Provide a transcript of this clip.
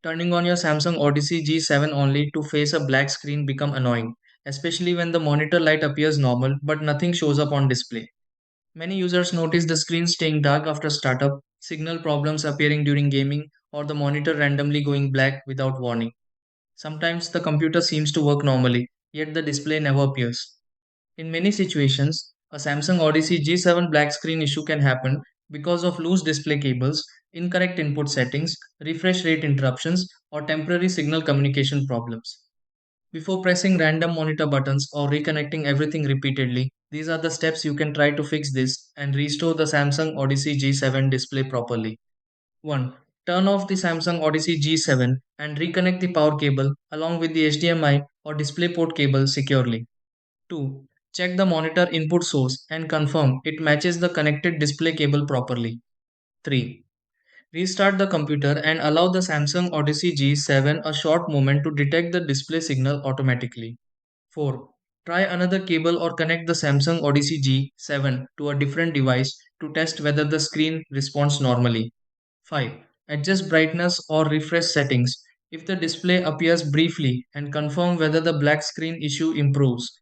Turning on your Samsung Odyssey G7 only to face a black screen become annoying, especially when the monitor light appears normal but nothing shows up on display. Many users notice the screen staying dark after startup, signal problems appearing during gaming, or the monitor randomly going black without warning. Sometimes the computer seems to work normally, yet the display never appears. In many situations, a Samsung Odyssey G7 black screen issue can happen because of loose display cables, incorrect input settings, refresh rate interruptions, or temporary signal communication problems. Before pressing random monitor buttons or reconnecting everything repeatedly, these are the steps you can try to fix this and restore the Samsung Odyssey G7 display properly. 1. Turn off the Samsung Odyssey G7 and reconnect the power cable along with the HDMI or DisplayPort cable securely. 2. Check the monitor input source and confirm it matches the connected display cable properly. 3. Restart the computer and allow the Samsung Odyssey G7 a short moment to detect the display signal automatically. 4. Try another cable or connect the Samsung Odyssey G7 to a different device to test whether the screen responds normally. 5. Adjust brightness or refresh settings if the display appears briefly and confirm whether the black screen issue improves.